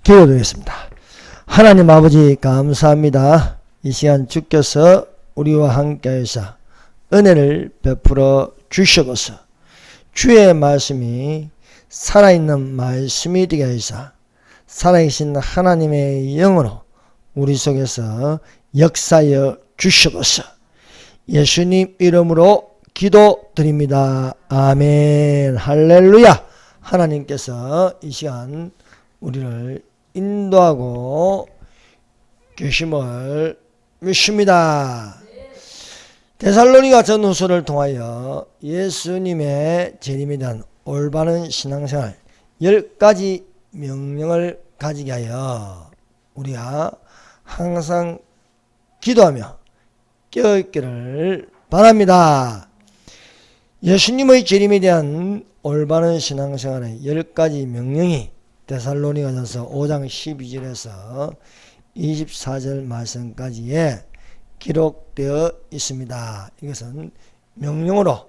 기도드리겠습니다. 하나님 아버지 감사합니다. 이 시간 주께서 우리와 함께 하셔서 은혜를 베풀어 주시옵소서. 주의 말씀이 살아있는 말씀이 되게 하시사 살아계신 하나님의 영으로 우리 속에서 역사하여 주시옵소서. 예수님 이름으로 기도드립니다. 아멘. 할렐루야. 하나님께서 이 시간 우리를 인도하고 계심을 믿습니다. 데살로니가 전후서를 통하여 예수님의 재림에 대한 올바른 신앙생활 10가지 명령을 가지게 하여 우리가 항상 기도하며 깨어있기를 바랍니다. 예수님의 재림에 대한 올바른 신앙생활의 10가지 명령이 데살로니가전서 5장 12절에서 24절 말씀까지에 기록되어 있습니다. 이것은 명령으로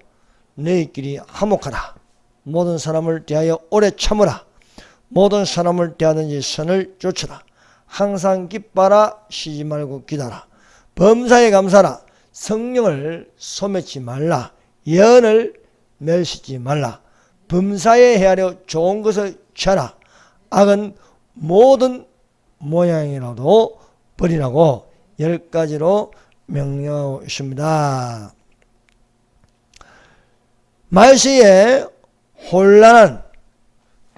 너희끼리 화목하라. 모든 사람을 대하여 오래 참으라. 모든 사람을 대하든지 선을 쫓으라. 항상 기뻐라. 쉬지 말고 기다라. 범사에 감사라. 성령을 소매치 말라. 예언을 멸시지 말라. 범사에 헤아려 좋은 것을 취하라. 악은 모든 모양이라도 버리라고 10가지로 명령하고 있습니다. 말세에 혼란한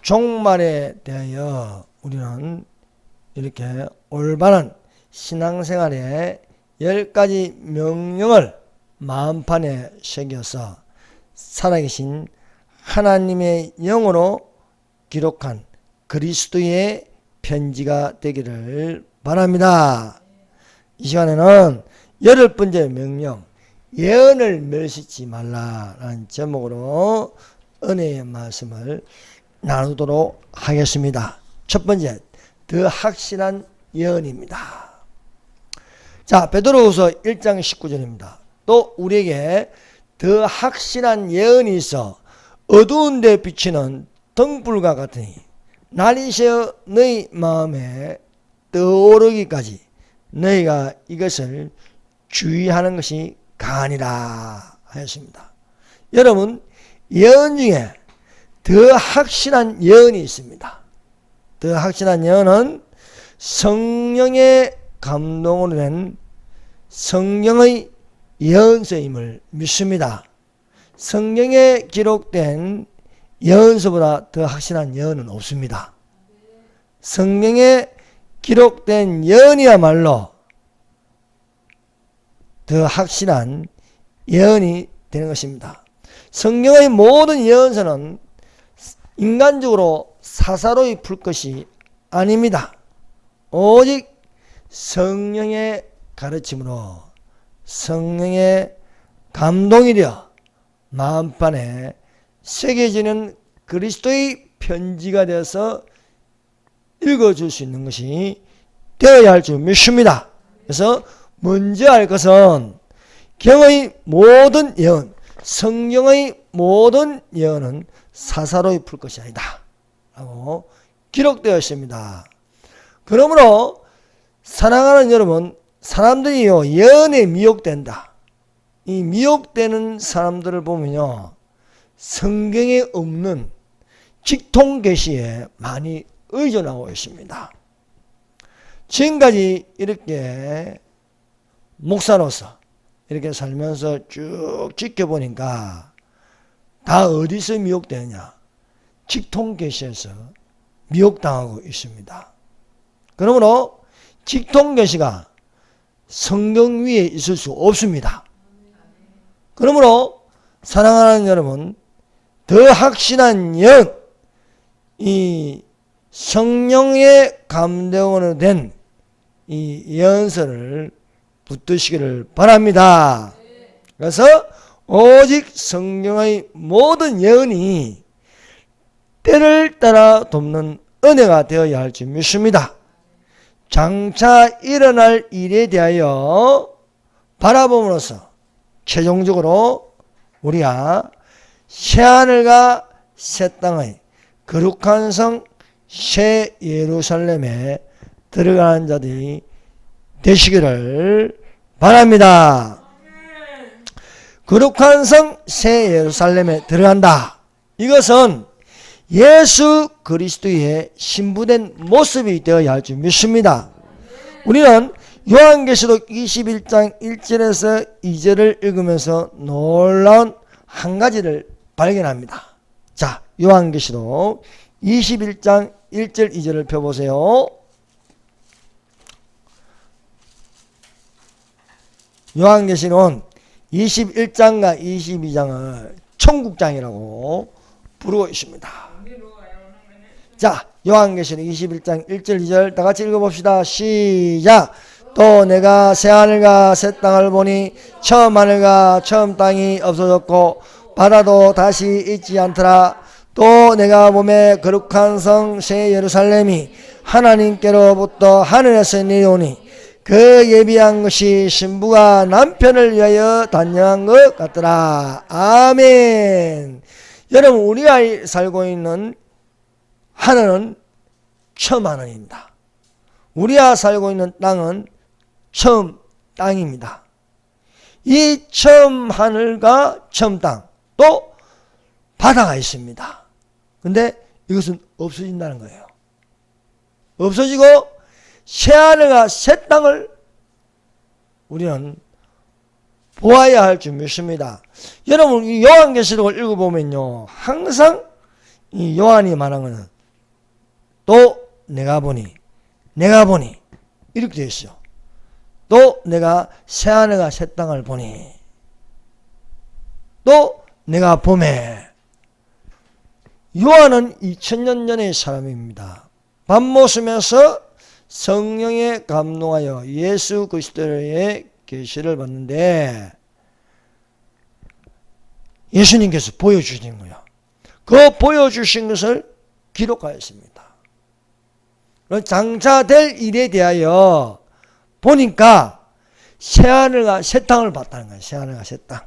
종말에 대하여 우리는 이렇게 올바른 신앙생활의 10가지 명령을 마음판에 새겨서 살아계신 하나님의 영으로 기록한 그리스도의 편지가 되기를 바랍니다. 이 시간에는 10번째 명령, 예언을 멸시치 말라라는 제목으로 은혜의 말씀을 나누도록 하겠습니다. 첫 번째, 더 확실한 예언입니다. 자, 베드로후서 1장 19절입니다. 또 우리에게 더 확실한 예언이 있어 어두운 데 비치는 등불과 같으니 날이 새어 너희 마음에 떠오르기까지 너희가 이것을 주의하는 것이 가하니라 하였습니다. 여러분, 예언 중에 더 확실한 예언이 있습니다. 더 확실한 예언은 성령의 감동으로 된 성경의 예언서임을 믿습니다. 성경에 기록된 예언서보다 더 확실한 예언은 없습니다. 성경에 기록된 예언이야말로 더 확실한 예언이 되는 것입니다. 성경의 모든 예언서는 인간적으로 사사로이 풀 것이 아닙니다. 오직 성령의 가르침으로 성령의 감동이 되어 마음판에 새겨지는 그리스도의 편지가 되어서 읽어줄 수 있는 것이 되어야 할 줄 믿습니다. 그래서 먼저 할 것은 경의 모든 예언, 성경의 모든 예언은 사사로이 풀 것이 아니다 라고 기록되어 있습니다. 그러므로 사랑하는 여러분, 사람들이요 예언에 미혹된다. 이 미혹되는 사람들을 보면요 성경에 없는 직통 계시에 많이 의존하고 있습니다. 지금까지 이렇게 목사로서 이렇게 살면서 쭉 지켜보니까 다 어디서 미혹되느냐? 직통 계시에서 미혹당하고 있습니다. 그러므로 직통 계시가 성경 위에 있을 수 없습니다. 그러므로 사랑하는 여러분, 더 확실한 예언, 이 성령의 감동으로 된 이 예언서를 붙드시기를 바랍니다. 그래서 오직 성경의 모든 예언이 때를 따라 돕는 은혜가 되어야 할 줄 믿습니다. 장차 일어날 일에 대하여 바라봄으로써 최종적으로 우리가 새하늘과 새 땅의 거룩한 성 새 예루살렘에 들어가는 자들이 되시기를 바랍니다. 거룩한 성 새 예루살렘에 들어간다. 이것은 예수 그리스도의 신부된 모습이 되어야 할 줄 믿습니다. 우리는 요한계시록 21장 1절에서 2절을 읽으면서 놀라운 한 가지를 발견합니다. 자, 요한계시록 21장 1절 2절을 펴보세요. 요한계시록은 21장과 22장을 천국장이라고 부르고 있습니다. 자, 요한계시록 21장 1절 2절 다 같이 읽어봅시다. 시작. 또 내가 새하늘과 새 땅을 보니 처음 하늘과 처음 땅이 없어졌고 바다도 다시 있지 않더라. 또 내가 몸에 거룩한 성 새 예루살렘이 하나님께로부터 하늘에서 내려오니 그 예비한 것이 신부가 남편을 위하여 단정한 것 같더라. 아멘. 여러분, 우리가 살고 있는 하늘은 처음 하늘입니다. 우리가 살고 있는 땅은 처음 땅입니다. 이 처음 하늘과 처음 땅, 또 바다가 있습니다. 근데 이것은 없어진다는 거예요. 없어지고 새 하늘과 새 땅을 우리는 보아야 할 줄 믿습니다. 여러분, 이 요한계시록을 읽어보면요, 항상 이 요한이 말한 것은 또 내가 보니 이렇게 되어 있어요. 또 내가 새 하늘과 새 땅을 보니, 또 내가 봄에. 요한은 2000년 전의 사람입니다. 밤모습에서 성령에 감동하여 예수 그리스도의 계시를 받는데 예수님께서 보여주신 거예요. 그 보여주신 것을 기록하였습니다. 장차될 일에 대하여 보니까 새하늘과 새 땅을 봤다는 거예요. 새하늘과 새 땅.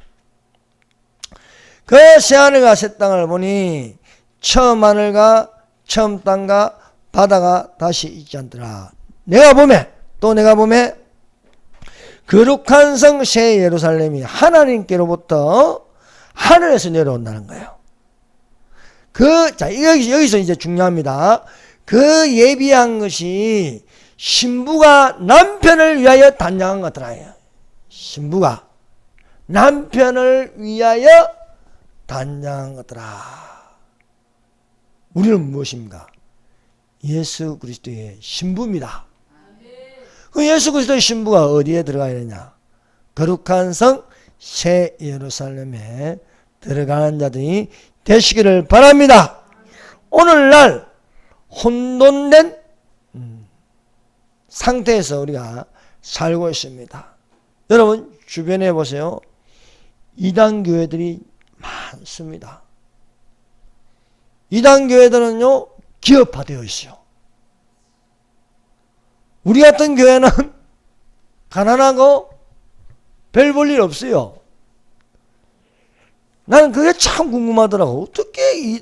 그 새하늘과 새 땅을 보니 처음 하늘과 처음 땅과 바다가 다시 있지 않더라. 또 내가 보매 거룩한 성 새 예루살렘이 하나님께로부터 하늘에서 내려온다는 거예요. 여기서 이제 중요합니다. 그 예비한 것이 신부가 남편을 위하여 단장한 것더라. 신부가 남편을 위하여 단장한 것더라. 우리는 무엇입니까? 예수 그리스도의 신부입니다. 그 예수 그리스도의 신부가 어디에 들어가야 되냐? 거룩한 성 새 예루살렘에 들어가는 자들이 되시기를 바랍니다. 오늘날 혼돈된 상태에서 우리가 살고 있습니다. 여러분 주변에 보세요. 이단 교회들이 많습니다. 이단 교회들은요 기업화되어 있어요. 우리 같은 교회는 가난하고 별 볼 일 없어요. 나는 그게 참 궁금하더라고. 어떻게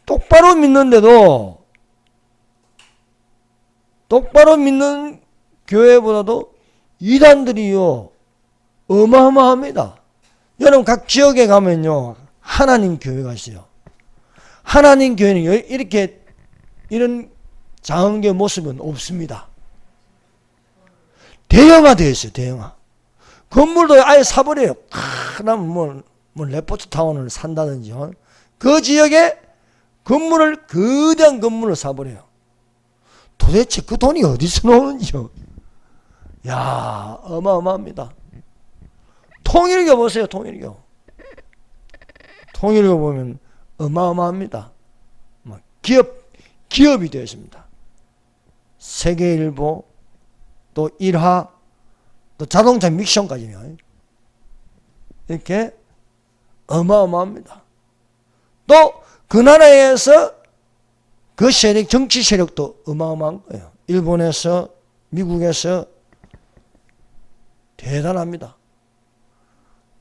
똑바로 믿는데도 똑바로 믿는 교회보다도 이단들이요 어마어마합니다. 여러분 각 지역에 가면요 하나님 교회가 있어요. 하나님 교회는 이런 장흥교회 모습은 없습니다. 대형화되어 있어요. 대형화. 건물도 아예 사버려요. 뭐 레포트타운을 산다든지 그 지역에 거대한 건물을 사버려요. 도대체 그 돈이 어디서 나오는지요. 야 어마어마합니다. 통일교 보세요. 통일교 보면 어마어마합니다. 기업이 되어 있습니다. 세계일보, 또 일화, 또 자동차 믹션까지요. 이렇게 어마어마합니다. 또 그 나라에서 그 세력, 정치 세력도 어마어마한 거예요. 일본에서, 미국에서 대단합니다.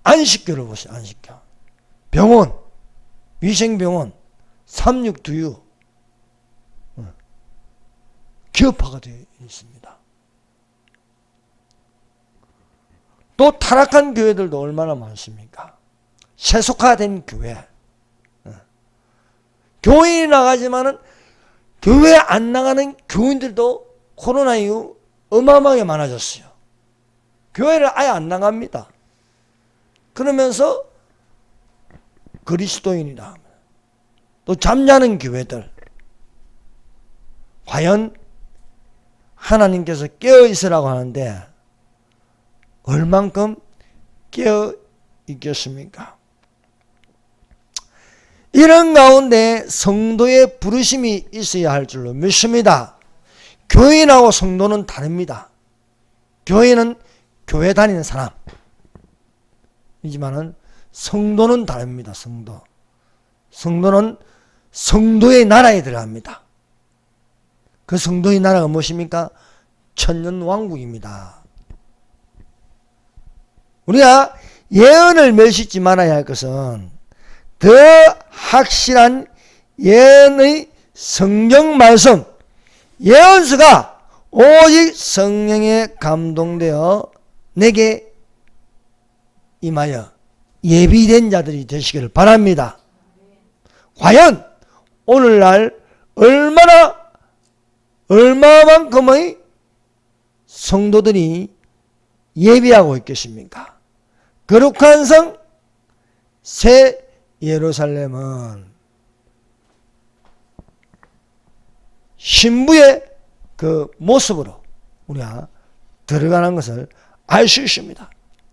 안식교를 보세요. 안식교. 병원, 위생병원, 삼육두유. 기업화가 되어 있습니다. 또 타락한 교회들도 얼마나 많습니까? 세속화된 교회. 교인이 나가지만은 교회 안 나가는 교인들도 코로나 이후 어마어마하게 많아졌어요. 교회를 아예 안 나갑니다. 그러면서 그리스도인이다. 또 잠자는 교회들. 과연 하나님께서 깨어 있으라고 하는데 얼만큼 깨어 있겠습니까? 이런 가운데 성도의 부르심이 있어야 할 줄로 믿습니다. 교인하고 성도는 다릅니다. 교인은 교회 다니는 사람이지만은 성도는 다릅니다. 성도는 성도의 나라에 들어갑니다. 그 성도의 나라가 무엇입니까? 천년왕국입니다. 우리가 예언을 멸시지 말아야 할 것은 더 확실한 예언의 성경 말씀, 예언서가 오직 성령에 감동되어 내게 임하여 예비된 자들이 되시기를 바랍니다. 과연 오늘날 얼마만큼의 성도들이 예비하고 있겠습니까? 거룩한 성 새 예루살렘은 신부의 그 모습으로 우리가 들어가는 것을 알 수 있습니다.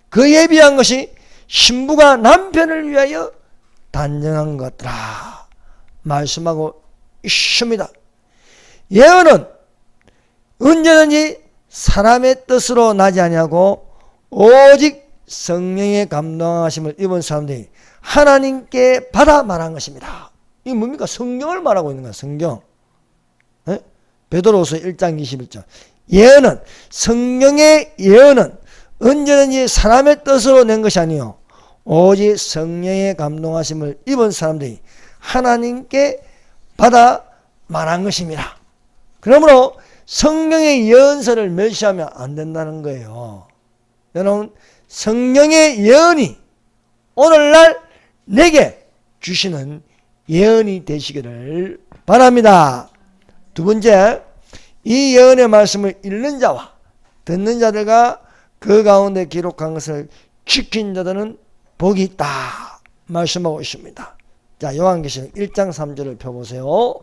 그 예비한 것이 신부가 남편을 위하여 단정한 것들아 말씀하고 있습니다. 예언은 언제든지 사람의 뜻으로 나지 아니하고 오직 성령의 감동하심을 입은 사람들이 하나님께 받아 말한 것입니다. 이게 뭡니까? 성경을 말하고 있는 거야. 성경. 베드로후서 1장 21절. 예언은, 성령의 예언은 언제든지 사람의 뜻으로 낸 것이 아니요 오직 성령의 감동하심을 입은 사람들이 하나님께 받아 말한 것입니다. 그러므로 성령의 예언서를 멸시하면 안 된다는 거예요. 여러분, 성령의 예언이 오늘날 내게 주시는 예언이 되시기를 바랍니다. 두 번째, 이 예언의 말씀을 읽는 자와 듣는 자들과 그 가운데 기록한 것을 지킨 자들은 복이 있다 말씀하고 있습니다. 자, 요한계시록 1장 3절을 펴보세요.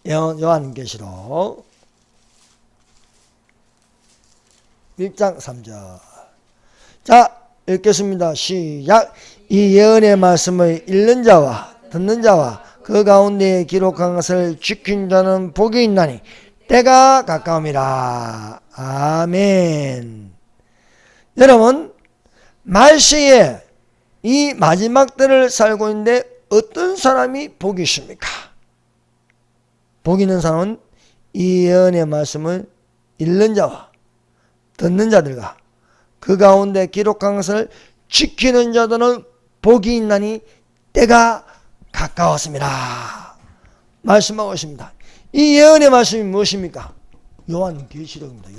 요한계시록 1장 3절. 자, 읽겠습니다. 시작. 이 예언의 말씀을 읽는 자와 듣는 자와 그 가운데 기록한 것을 지킨 자는 복이 있나니 때가 가까움이라. 아멘. 여러분, 말세에 이 마지막 때를 살고 있는데 어떤 사람이 복이 있습니까? 복 있는 사람은 이 예언의 말씀을 읽는 자와 듣는 자들과 그 가운데 기록한 것을 지키는 자들은 복이 있나니 때가 가까웠습니다 말씀하고 있습니다. 이 예언의 말씀이 무엇입니까? 요한계시록입니다.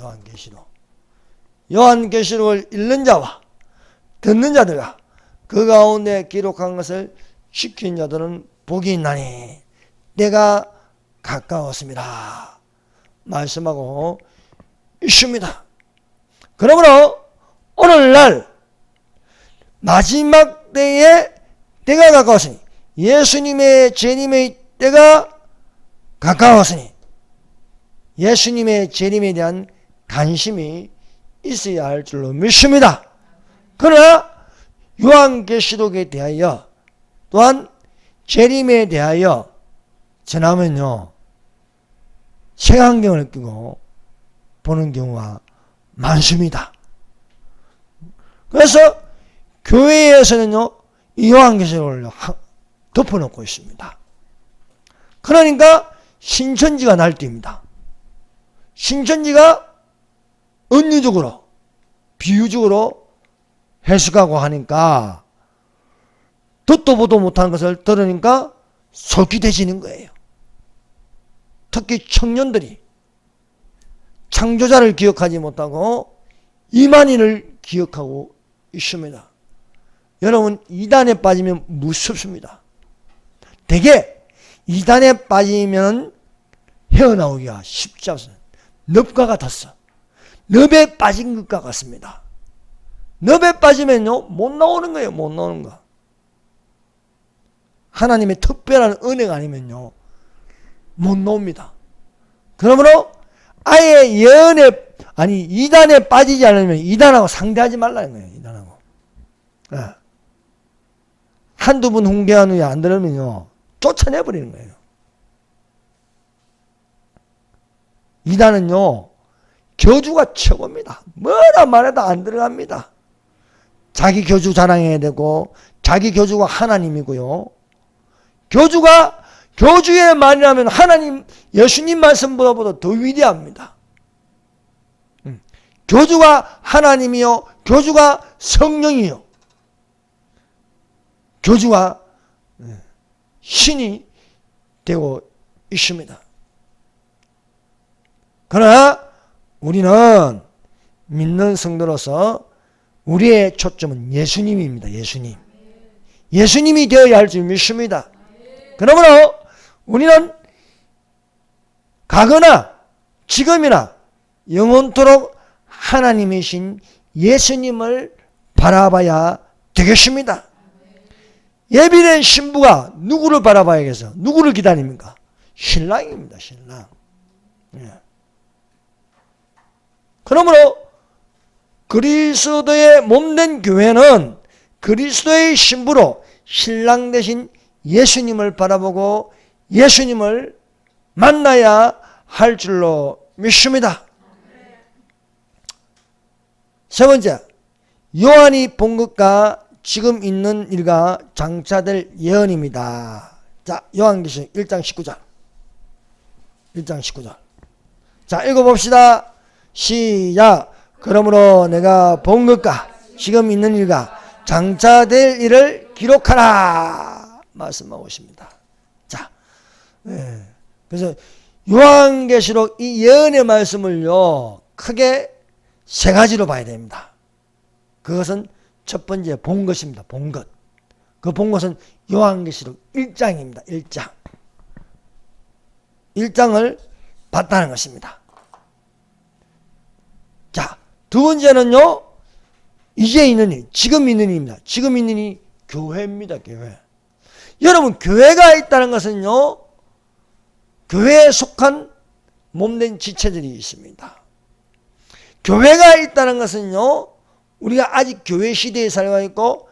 요한계시록을 읽는 자와 듣는 자들과 그 가운데 기록한 것을 지킨 자들은 복이 있나니 때가 가까웠습니다 말씀하고 있습니다. 그러므로 오늘날 마지막 때에 때가 가까웠으니 예수님의 재림의 때가 가까웠으니 예수님의 재림에 대한 관심이 있어야 할 줄로 믿습니다. 그러나 요한계시록에 대하여 또한 재림에 대하여 전하면요 색안경을 끼고 보는 경우가 많습니다. 그래서 교회에서는요 이 요한계시록을 덮어놓고 있습니다. 그러니까 신천지가 날뛰입니다. 신천지가 은유적으로 비유적으로 해석하고 하니까 듣도 보도 못하는 것을 들으니까 속이 되지는 거예요. 특히 청년들이 창조자를 기억하지 못하고 이만희를 기억하고 있습니다. 여러분, 이단에 빠지면 무섭습니다. 대개 이단에 빠지면 헤어나오기가 쉽지 않습니다. 늪과 같았어. 늪에 빠진 것과 같습니다. 늪에 빠지면요, 못 나오는 거예요. 못 나오는 거. 하나님의 특별한 은혜가 아니면요, 못 나옵니다. 그러므로 아예 이단에 빠지지 않으면 이단하고 상대하지 말라는 거예요. 이단하고. 네. 한두 번 훈계한 후에 안 들으면요, 쫓아내버리는 거예요. 이단은요, 교주가 최고입니다. 뭐라 말해도 안 들어갑니다. 자기 교주 자랑해야 되고, 자기 교주가 하나님이고요. 교주의 말이라면 하나님, 예수님 말씀보다 더 위대합니다. 교주가 하나님이요, 교주가 성령이요, 교주가 신이 되고 있습니다. 그러나 우리는 믿는 성도로서 우리의 초점은 예수님입니다. 예수님이 되어야 할 줄 믿습니다. 그러므로 우리는 과거나 지금이나 영원토록 하나님이신 예수님을 바라봐야 되겠습니다. 예비된 신부가 누구를 바라봐야겠어? 누구를 기다립니까? 신랑입니다. 신랑. 예. 그러므로 그리스도의 몸된 교회는 그리스도의 신부로 신랑 대신 예수님을 바라보고 예수님을 만나야 할 줄로 믿습니다. 세 번째, 요한이 본 것과 지금 있는 일과 장차될 예언입니다. 자, 요한계시록 1장 19절. 1장 19절. 자, 읽어봅시다. 시작. 그러므로 내가 본 것과 지금 있는 일과 장차될 일을 기록하라 말씀하고 있습니다. 자, 그래서 요한계시록 이 예언의 말씀을요, 크게 세 가지로 봐야 됩니다. 그것은 첫 번째 본 것입니다. 본 것. 그 본 것은 요한계시록 1장입니다. 1장. 1장을 봤다는 것입니다. 자, 두 번째는요, 이제 있는 일, 지금 있는 일입니다. 지금 있는 일이 교회입니다. 교회. 여러분, 교회가 있다는 것은요, 교회에 속한 몸된 지체들이 있습니다. 교회가 있다는 것은요, 우리가 아직 교회 시대에 살고 있고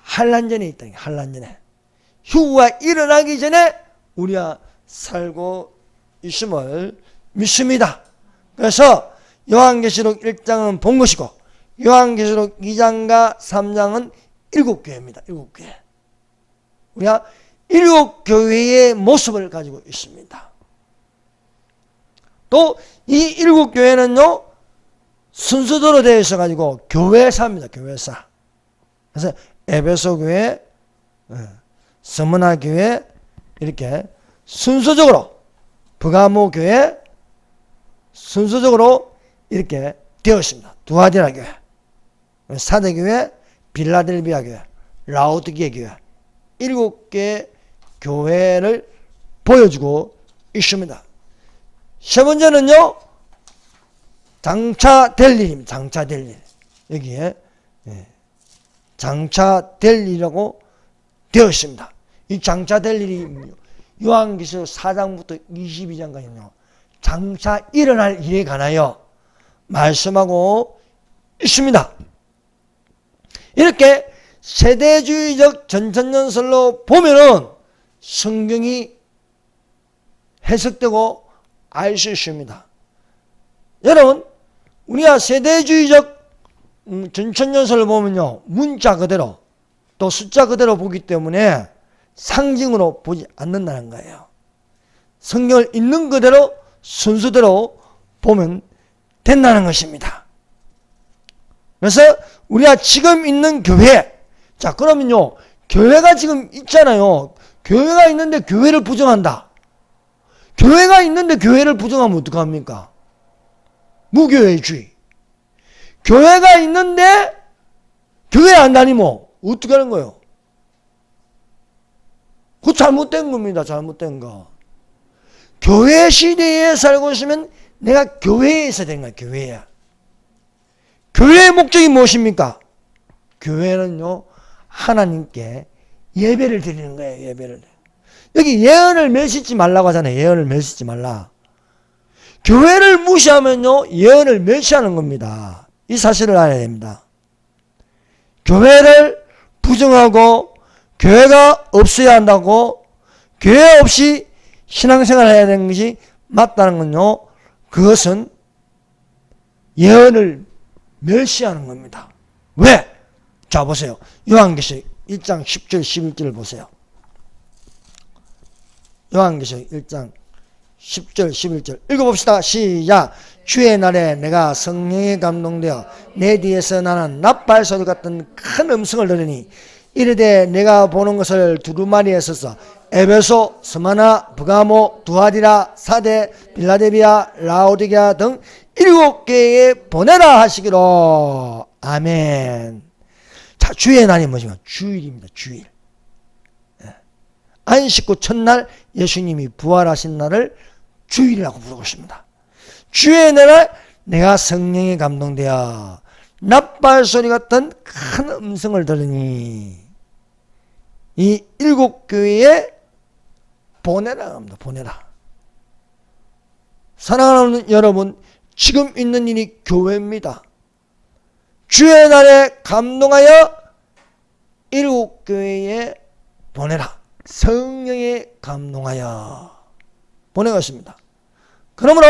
환란전에 있다는 거예요. 환란전에. 휴가 일어나기 전에 우리가 살고 있음을 믿습니다. 그래서 요한계시록 1장은 본 것이고 요한계시록 2장과 3장은 7교회입니다. 7교회. 우리가 7교회의 모습을 가지고 있습니다. 또 이 7교회는요, 순서대로 되어 있어가지고 교회사입니다. 교회사. 그래서 에베소 교회, 스무나 교회 이렇게 순서적으로, 브가모 교회 순서적으로 이렇게 되어 있습니다. 두아디라 교회, 사대 교회, 빌라델비아 교회, 라오디게 교회, 7개 교회를 보여주고 있습니다. 세 번째는요, 장차될 일입니다. 장차될 일. 여기에 장차될 일이라고 되어 있습니다. 이 장차될 일이 요한계시록 4장부터 22장까지는요, 장차 일어날 일에 관하여 말씀하고 있습니다. 이렇게 세대주의적 전천년설로 보면은 성경이 해석되고 알 수 있습니다. 여러분, 우리가 세대주의적 전천년설을 보면요, 문자 그대로 또 숫자 그대로 보기 때문에 상징으로 보지 않는다는 거예요. 성경을 있는 그대로 순서대로 보면 된다는 것입니다. 그래서 우리가 지금 있는 교회, 자 그러면요, 교회가 지금 있잖아요. 교회가 있는데 교회를 부정한다. 교회가 있는데 교회를 부정하면 어떡합니까? 무교회주의. 교회가 있는데 교회 안 다니면 어떻게 하는 거예요? 그거 잘못된 겁니다. 잘못된 거. 교회 시대에 살고 있으면 내가 교회에 있어야 되는 거야. 교회야. 교회의 목적이 무엇입니까? 교회는요, 하나님께 예배를 드리는 거예요. 예배를. 여기 예언을 멸시지 말라고 하잖아요. 예언을 멸시지 말라. 교회를 무시하면요, 예언을 멸시하는 겁니다. 이 사실을 알아야 됩니다. 교회를 부정하고 교회가 없어야 한다고, 교회 없이 신앙생활을 해야 되는 것이 맞다는 건요, 그것은 예언을 멸시하는 겁니다. 왜? 자, 보세요. 요한계시록 1장 10절 11절을 보세요. 요한계시록 1장 10절 11절 읽어봅시다. 시작. 주의 날에 내가 성령에 감동되어 내 뒤에서 나는 납발 소리 같은 큰 음성을 들으니 이르되 내가 보는 것을 두루마리에 서서 에베소, 스마나, 브가모, 두아디라, 사데, 빌라델비아, 라오디게아 등 7교회에 보내라 하시기로. 아멘. 자, 주의 날이 뭐지만 주일입니다. 주일. 안식 후 첫날 예수님이 부활하신 날을 주일이라고 부르고 있습니다. 주의 날에 내가 성령에 감동되어 납발 소리 같은 큰 음성을 들으니 이 7교회에 보내라 합니다. 보내라. 사랑하는 여러분, 지금 있는 일이 교회입니다. 주의 날에 감동하여 7교회에 보내라. 성령에 감동하여 보내고 있습니다. 그러므로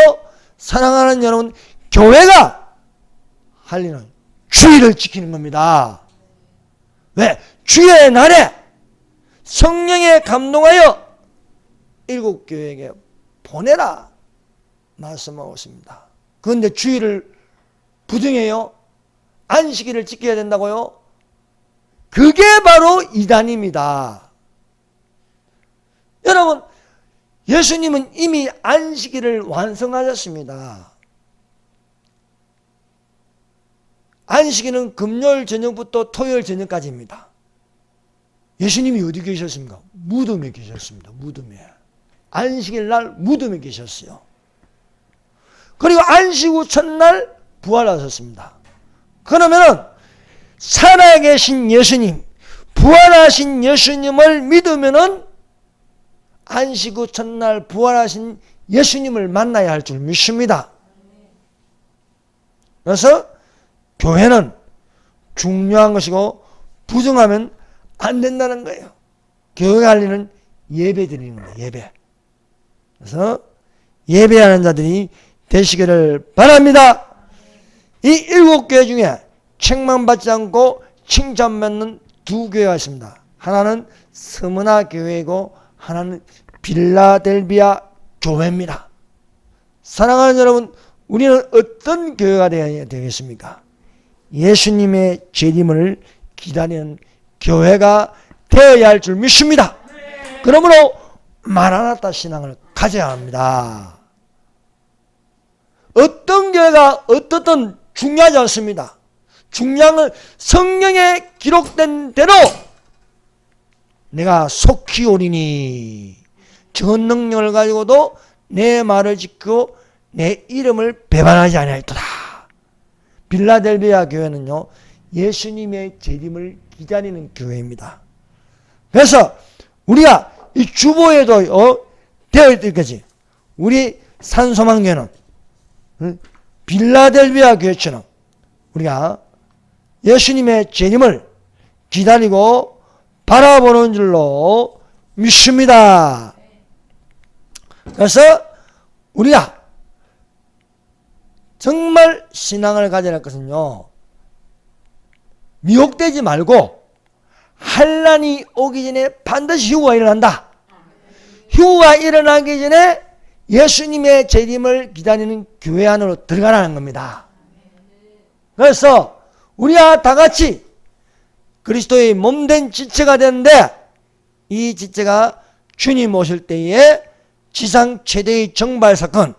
사랑하는 여러분, 교회가 할 일은 주의를 지키는 겁니다. 왜? 주의 날에 성령에 감동하여 7교회에게 보내라 말씀하고 있습니다. 그런데 주의를 부정해요? 안식일을 지켜야 된다고요? 그게 바로 이단입니다. 여러분, 예수님은 이미 안식일을 완성하셨습니다. 안식일은 금요일 저녁부터 토요일 저녁까지입니다. 예수님이 어디 계셨습니까? 무덤에 계셨습니다. 무덤에. 안식일 날 무덤에 계셨어요. 그리고 안식 후 첫날 부활하셨습니다. 그러면은 살아계신 예수님, 부활하신 예수님을 믿으면은 안식 후 첫날 부활하신 예수님을 만나야 할 줄 믿습니다. 그래서 교회는 중요한 것이고 부정하면 안 된다는 거예요. 교회가 할 일은 예배 드리는 거예요. 예배. 그래서 예배하는 자들이 되시기를 바랍니다. 이 7교회 중에 책망받지 않고 칭찬받는 2교회가 있습니다. 하나는 스무나 교회이고 하나는 빌라델비아 교회입니다. 사랑하는 여러분, 우리는 어떤 교회가 되어야 되겠습니까? 예수님의 재림을 기다리는 교회가 되어야 할 줄 믿습니다. 그러므로 마라나타 신앙을 가져야 합니다. 어떤 교회가 어떻든 중요하지 않습니다. 중요한 건 성경에 기록된 대로 내가 속히 오리니 전 능력을 가지고도 내 말을 지키고 내 이름을 배반하지 아니하였도다. 빌라델비아 교회는요, 예수님의 재림을 기다리는 교회입니다. 그래서 우리가 이 주보에도 되어 있을 거지. 우리 산소망교회는 빌라델비아 교회처럼 우리가 예수님의 재림을 기다리고 바라보는 줄로 믿습니다. 그래서 우리가 정말 신앙을 가져야 할 것은요, 미혹되지 말고 환난이 오기 전에 반드시 휴거가 일어난다. 휴거가 일어나기 전에 예수님의 재림을 기다리는 교회 안으로 들어가라는 겁니다. 그래서 우리가 다 같이 그리스도의 몸된 지체가 되는데 이 지체가 주님 오실 때에 지상 최대의 정발 사건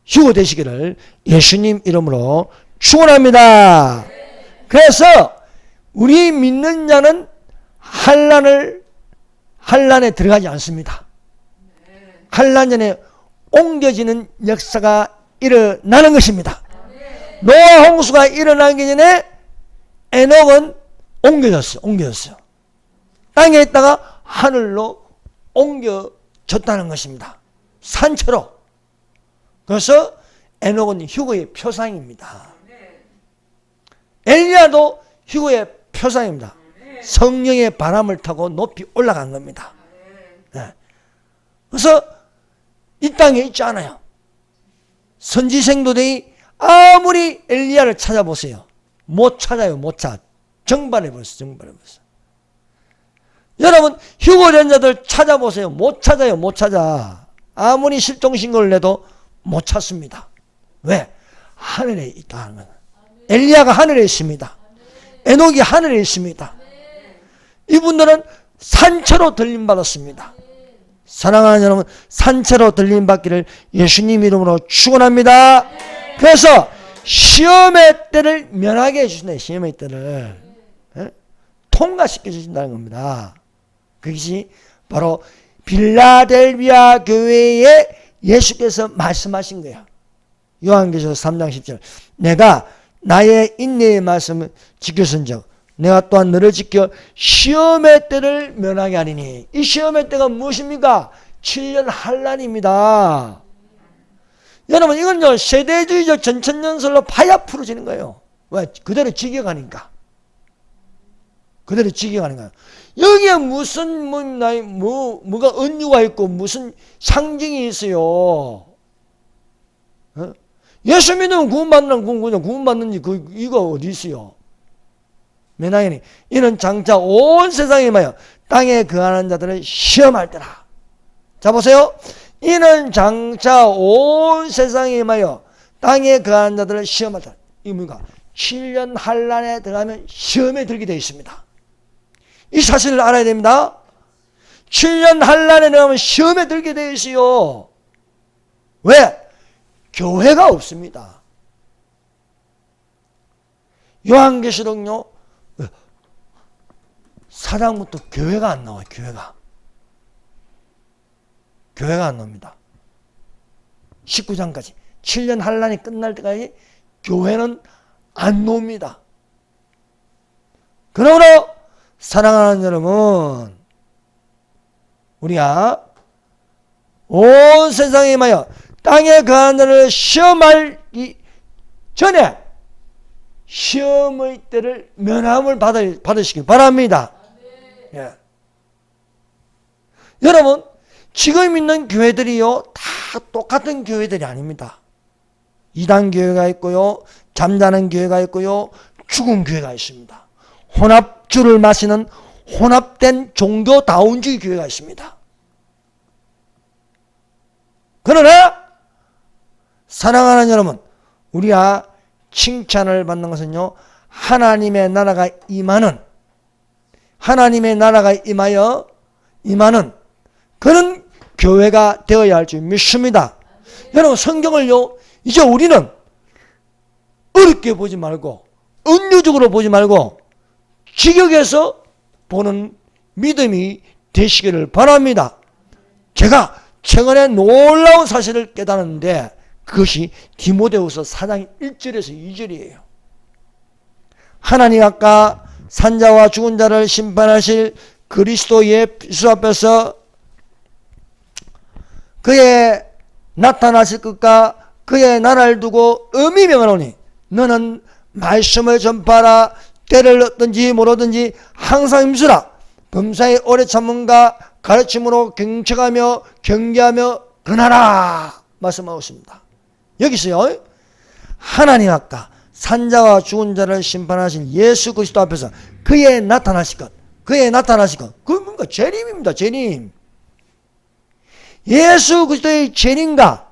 휴거 되시기를 예수님 이름으로 축원합니다. 그래서 우리 믿는 자는 환난에 들어가지 않습니다. 환난 전에 옮겨지는 역사가 일어나는 것입니다. 노아 홍수가 일어나기 전에 에녹은 옮겨졌어요. 땅에 있다가 하늘로 옮겨졌다는 것입니다. 산처로. 그래서 에녹은 휴거의 표상입니다. 엘리야도 휴거의 표상입니다. 성령의 바람을 타고 높이 올라간 겁니다. 네. 그래서 이 땅에 있지 않아요. 선지생도들이 아무리 엘리야를 찾아보세요. 못 찾아요. 못 찾아. 정발해버렸어요. 여러분 휴거된 자들 찾아보세요. 못 찾아요. 못 찾아. 아무리 실종신고를 내도 못 찾습니다. 왜? 하늘에 있다는 거예요. 엘리야가 하늘에 있습니다. 에녹이 하늘에 있습니다. 이분들은 산채로 들림받았습니다. 사랑하는 여러분, 산채로 들림받기를 예수님 이름으로 축원합니다. 그래서 시험의 때를 면하게 해주신다. 시험의 때를 통과시켜 주신다는 겁니다. 그것이 바로 빌라델비아 교회에 예수께서 말씀하신 거예요. 요한계시록 3장 10절 내가 나의 인내의 말씀을 지켰은즉 내가 또한 너를 지켜 시험의 때를 면하게 하리니. 이 시험의 때가 무엇입니까? 7년 환난입니다. 여러분 이건요 세대주의적 전천년설로 파야 풀어지는 거예요. 왜? 그대로 지겨가니까. 여기에 무슨 뭐가 은유가 있고 무슨 상징이 있어요. 예수 믿으면 구원받는지 이거 어디 있어요? 메나이니 이는 장차 온 세상에 임하여 땅에 거하는 자들을 시험할 때라. 자 보세요. 이는 장차 온 세상에 임하여 땅에 거하는 자들을 시험할 때라. 이게 뭔가 7년 환난에 들어가면 시험에 들게 되어 있습니다. 이 사실을 알아야 됩니다. 7년 환난에 들어가면 시험에 들게 되어 있어요. 왜? 교회가 없습니다. 요한계시록요 4장부터 교회가 안 나와요. 교회가 안 나옵니다. 19장까지 7년 환난이 끝날 때까지 교회는 안 나옵니다. 그러므로 사랑하는 여러분, 우리가 온 세상에 임하여 땅에 거하는 자를 시험하기 전에 시험의 때를 면함을 받으시기 바랍니다. 예. 여러분 지금 있는 교회들이요 다 똑같은 교회들이 아닙니다. 이단 교회가 있고요, 잠자는 교회가 있고요, 죽은 교회가 있습니다. 혼합주를 마시는 혼합된 종교다운주의 교회가 있습니다. 그러나 사랑하는 여러분, 우리가 칭찬을 받는 것은요 하나님의 나라가 임하여 임하는 그런 교회가 되어야 할 줄 믿습니다. 여러분 성경을요 이제 우리는 어렵게 보지 말고 은유적으로 보지 말고 직역해서 보는 믿음이 되시기를 바랍니다. 제가 최근에 놀라운 사실을 깨달았는데 그것이 디모데후서 4장 1절에서 2절이에요. 하나님 아까 산자와 죽은 자를 심판하실 그리스도 예수 앞에서 그의 나타나실 것과 그의 나라를 두고 엄히 명하노니 너는 말씀을 전파하라. 때를 얻든지 모르든지 항상 힘쓰라. 범사의 오래 참음과 가르침으로 경책하며 경계하며 근하라 말씀하고 있습니다. 여기서요 하나님 아까 산자와 죽은 자를 심판하신 예수 그리스도 앞에서 그의 나타나실 것 그건 뭔가 재림입니다. 재림. 예수 그리스도의 재림과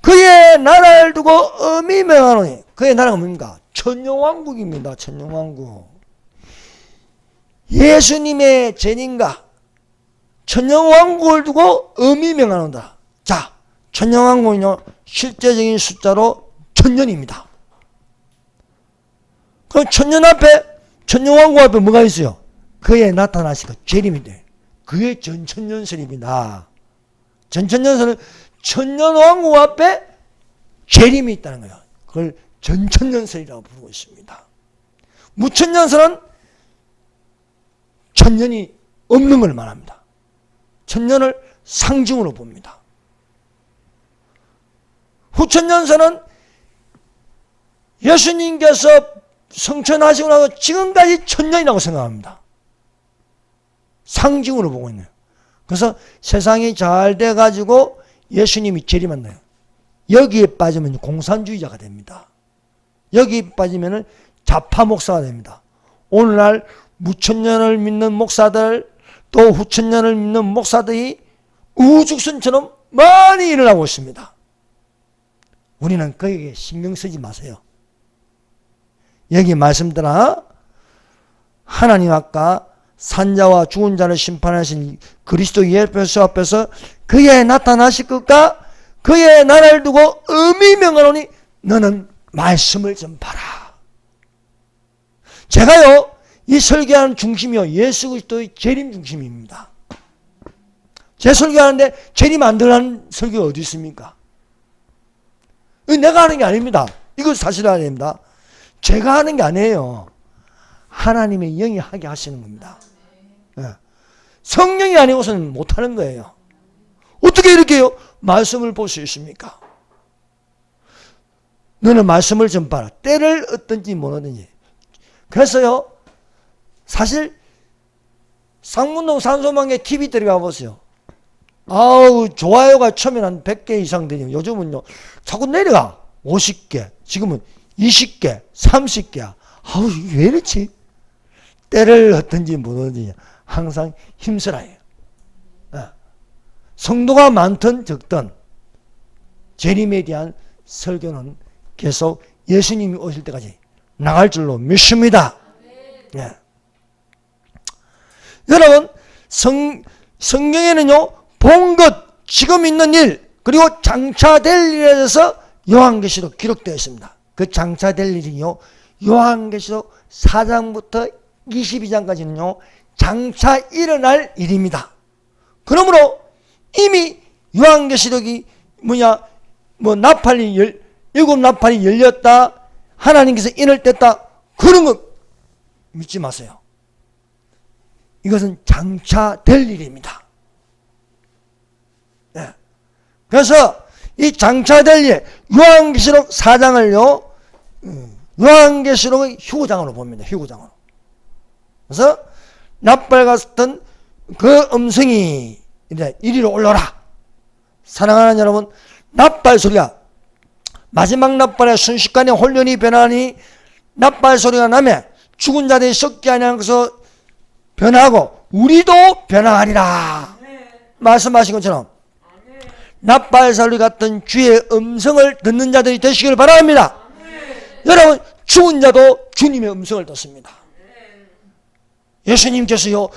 그의 나라를 두고 엄히 명하노니 그의 나라가 뭡니까? 천년왕국입니다. 천년왕국. 예수님의 재림과 천년왕국을 두고 의미 명하노라. 자, 천년왕국은요 실제적인 숫자로 천년입니다. 그럼 천년왕국 앞에 뭐가 있어요? 그의 나타나실 것, 재림인데 그의 전천년설입니다. 전천년설은 천년왕국 앞에 재림이 있다는 거예요. 그걸 전천년설이라고 부르고 있습니다. 무천년설은 천년이 없는 걸 말합니다. 천년을 상징으로 봅니다. 후천년설은 예수님께서 성천하시고 나서 지금까지 천년이라고 생각합니다. 상징으로 보고 있네요. 그래서 세상이 잘 돼가지고 예수님이 재림한다요. 여기에 빠지면 공산주의자가 됩니다. 여기에 빠지면 좌파 목사가 됩니다. 오늘날 무천년을 믿는 목사들 또 후천년을 믿는 목사들이 우죽순처럼 많이 일어나고 있습니다. 우리는 거기에 신경 쓰지 마세요. 여기 말씀드라 하나님 아까 산자와 죽은 자를 심판하신 그리스도 예수 앞에서 그의 나타나실 것과 그의 나라를 두고 의미 명하노니 너는 말씀을 전파라. 제가요 이 설교하는 중심이요 예수 그리스도의 재림 중심입니다. 제 설교하는데 재림 안 들어가는 설교가 어디 있습니까? 내가 하는 게 아닙니다. 이거 사실 아닙니다. 제가 하는 게 아니에요. 하나님의 영이 하게 하시는 겁니다. 성령이 아니고서는 못하는 거예요. 어떻게 이렇게 해요? 말씀을 볼 수 있습니까? 너는 말씀을 전파하라. 때를 얻든지 못 얻든지. 그래서요 사실 상문동 산소망에 TV 들어가 보세요. 아우 좋아요가 처음엔 한 100개 이상 되죠. 요즘은요 자꾸 내려가. 50개 지금은 20개 30개야. 아우 왜 이렇지? 때를 얻든지 못 얻든지 항상 힘쓰라예요. 성도가 많든 적든 재림에 대한 설교는 계속 예수님이 오실 때까지 나갈 줄로 믿습니다. 네. 여러분 성경에는요 본 것, 지금 있는 일 그리고 장차될 일에 대해서 요한계시록 기록되어 있습니다. 그 장차될 일이요 요한계시록 4장부터 22장까지는요 장차 일어날 일입니다. 그러므로 이미 요한계시록이 나팔이 일곱 나팔이 열렸다 하나님께서 인을 뗐다 그런 거 믿지 마세요. 이것은 장차 될 일입니다. 네. 그래서 이 장차 될 일 요한계시록 4장을요 요한계시록의 휴구장으로 봅니다. 휴구장으로. 그래서 나팔 같은 그 음성이 이리로 올라오라. 사랑하는 여러분 나팔 소리가 마지막 나팔에 순식간에 혼련이 변하니 나팔 소리가 나면 죽은 자들이 썩지 아니한 것을 변하고 우리도 변화하리라. 말씀하신 것처럼 나팔 소리 같은 주의 음성을 듣는 자들이 되시길 바랍니다. 여러분 죽은 자도 주님의 음성을 듣습니다. 예수님께서요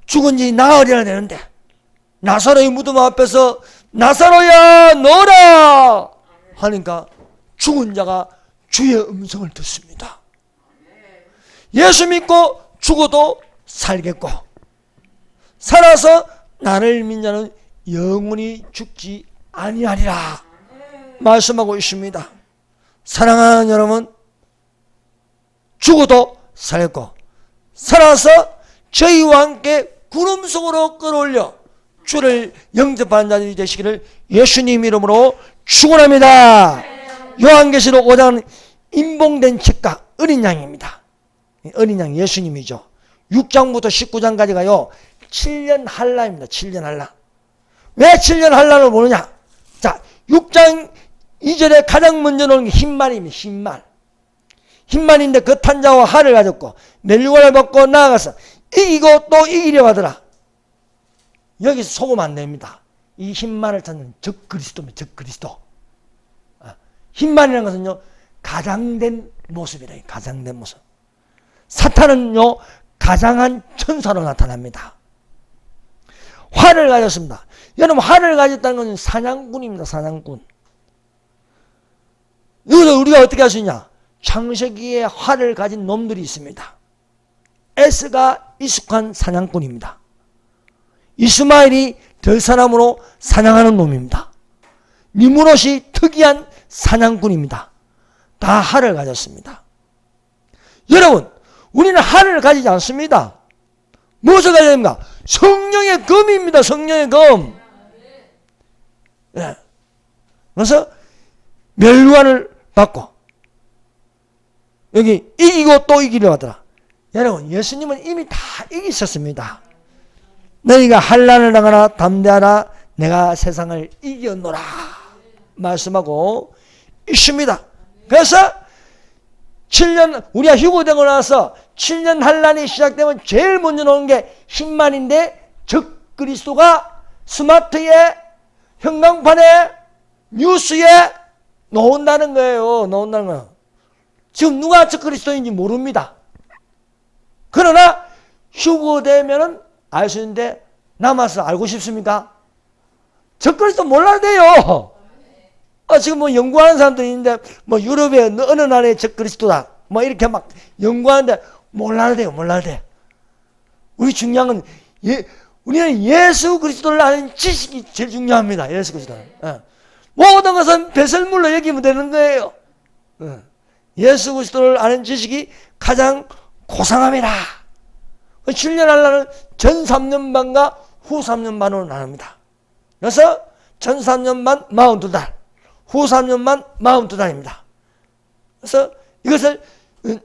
죽은 지 나으려야 되는데 나사로의 무덤 앞에서 나사로야 너라 하니까 죽은 자가 주의 음성을 듣습니다. 예수 믿고 죽어도 살겠고 살아서 나를 믿는 자는 영원히 죽지 아니하리라 말씀하고 있습니다. 사랑하는 여러분 죽어도 살겠고 살아서 저희와 함께 구름 속으로 끌어올려 주를 영접하는 자들이 되시기를 예수님 이름으로 축원합니다. 요한계시록 5장은 인봉된 책과 어린 양입니다. 어린 양 예수님이죠. 6장부터 19장까지가요 7년 한라입니다. 7년 한라. 왜 7년 한라를 보느냐? 자 6장 2절에 가장 먼저 나오는 게 흰말입니다. 흰말. 흰말인데 그 탄자와 활을 가졌고 멜류관을 벗고 나아가서 이기고 또 이기려 하더라. 여기서 속으면 안 됩니다. 이 흰말을 찾는 적그리스도입니다. 적그리스도. 흰말이라는 것은요 가장된 모습이라. 가장된 모습. 사탄은요 가장한 천사로 나타납니다. 활을 가졌습니다. 여러분, 활을 가졌다는 것은 사냥꾼입니다. 사냥꾼. 여기서 우리가 어떻게 할 수 있냐? 창세기에 활을 가진 놈들이 있습니다. 에스가 익숙한 사냥꾼입니다. 이스마엘이 될 사람으로 사냥하는 놈입니다. 니므롯이 특이한 사냥꾼입니다. 다 활을 가졌습니다. 여러분, 우리는 활을 가지지 않습니다. 무엇을 가져야 됩니까? 성령의 검입니다. 성령의 검. 예. 그래서 멸류관을 받고 여기 이기고 또 이기려 하더라. 여러분, 예수님은 이미 다 이기셨습니다. 너희가 환난을 당하나 담대하라, 내가 세상을 이겼노라 말씀하고 있습니다. 그래서 7년 우리가 휴거되고 나서 7년 환난이 시작되면 제일 먼저 나오는 게 힘만인데, 적 그리스도가 스마트에, 형광판에, 뉴스에 나온다는 거예요. 나온다는 거예요. 지금 누가 적 그리스도인지 모릅니다. 그러나 휴거되면은 알 수 있는데, 남아서 알고 싶습니까? 적 그리스도 몰라도 돼요. 지금 뭐 연구하는 사람들이 있는데, 뭐 유럽의 어느 나라의 적 그리스도다, 뭐 이렇게 막 연구하는데 몰라도 돼요. 몰라도 돼. 우리 중요한 건 우리는 예수 그리스도를 아는 지식이 제일 중요합니다. 예수 그리스도는. 모든 것은 배설물로 여기면 되는 거예요. 예수 그리스도를 아는 지식이 가장 고상합니다. 7년 환난은 전 3년 반과 후 3년 반으로 나눕니다. 그래서 전 3년 반 42달, 후 3년 반 42달입니다. 그래서 이것을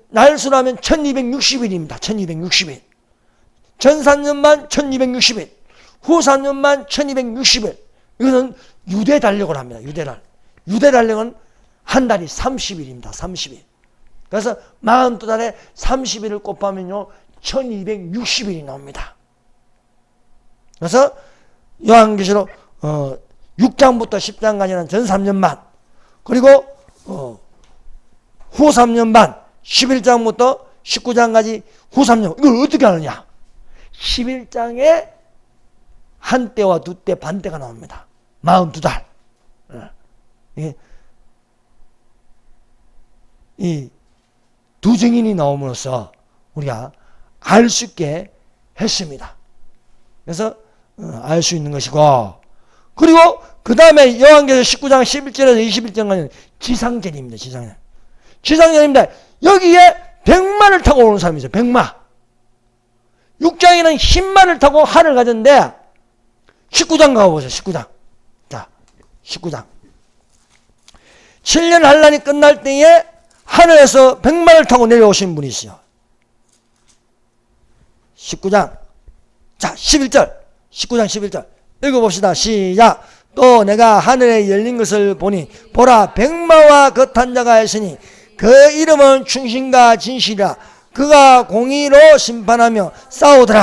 날수로 하면 1260일입니다. 1260일. 전 3년 반 1260일, 후 3년 반 1260일. 이것은 유대 달력을 합니다. 유대달. 유대 달력은 한 달이 30일입니다. 30일. 그래서 42달에 30일을 곱하면요 1260일이 나옵니다. 그래서 요한계시록 6장부터 10장까지는 전 3년 반, 그리고 후 3년 반, 11장부터 19장까지 후 3년. 이걸 어떻게 하느냐? 11장에 한 때와 두 때, 반 때가 나옵니다. 42달. 이 두 증인이 나옴으로써 우리가 알 수 있게 했습니다. 그래서 알 수 있는 것이고, 그리고 그 다음에 요한계시록 19장 11절에서 21절까지는 지상전입니다. 지상전. 지상전입니다. 여기에 100마를 타고 오는 사람이 있어요. 100마. 6장에는 흰마를 타고 하늘 가졌는데 19장 가보세요. 19장. 자, 19장. 7년 환난이 끝날 때에 하늘에서 100마를 타고 내려오신 분이 있어요. 19장. 자, 11절. 19장 11절. 읽어봅시다. 시작. 또 내가 하늘에 열린 것을 보니 보라, 100마와 겉한 자가 있으니 그 이름은 충신과 진실이라. 그가 공의로 심판하며 싸우더라.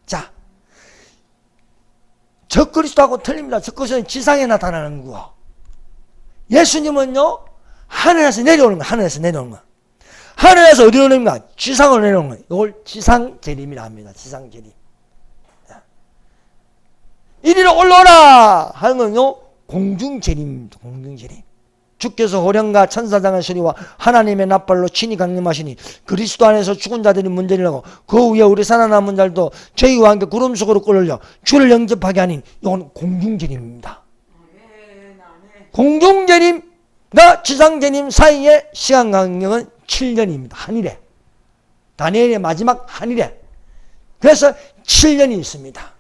자, 적그리스도하고 틀립니다. 적그리스도는 지상에 나타나는 거고, 예수님은요 하늘에서 내려오는 거예요. 하늘에서 내려오는 거예요. 하늘에서 어디로 내려옵니까? 지상으로 내려오는 거예요. 이걸 지상재림이라 합니다. 지상재림. 이리로 올라오라 하는 건요 공중재림입니다. 공중재림. 주께서 호령과 천사장의 소리와 하나님의 납발로 친히 강림하시니 그리스도 안에서 죽은 자들이 문제라고, 그 위에 우리 살아남은 자들도 저희와 함께 구름 속으로 끌려 주를 영접하게 하니, 이건 공중재림입니다. 공중재림과 지상재림 사이의 시간 간격은 7년입니다. 한일에. 다니엘의 마지막 한일에. 그래서 7년이 있습니다.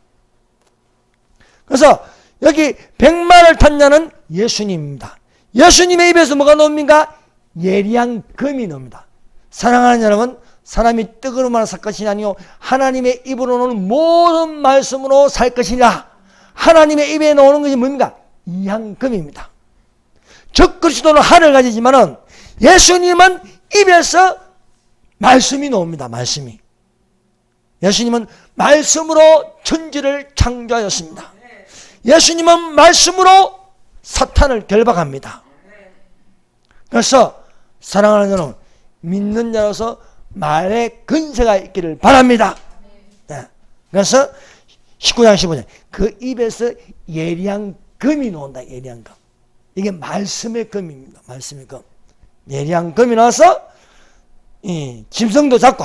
그래서 여기 100마를 탄 자는 예수님입니다. 예수님의 입에서 뭐가 나옵니까? 예리한 금이 나옵니다. 사랑하는 여러분, 사람이 떡으로만 살 것이 아니요 하나님의 입으로 나오는 모든 말씀으로 살 것이라. 하나님의 입에 나오는 것이 뭡니까? 이향금입니다. 적그리스도는 하늘 가지지만은 예수님은 입에서 말씀이 나옵니다. 말씀이. 예수님은 말씀으로 천지를 창조하였습니다. 예수님은 말씀으로 사탄을 결박합니다. 그래서 사랑하는 여러분, 믿는 자로서 말에 근세가 있기를 바랍니다. 네. 그래서 19장 15절. 그 입에서 예리한 금이 나온다. 예리한 금. 이게 말씀의 금입니다. 말씀의 금. 예리한 금이 나와서 짐승도 잡고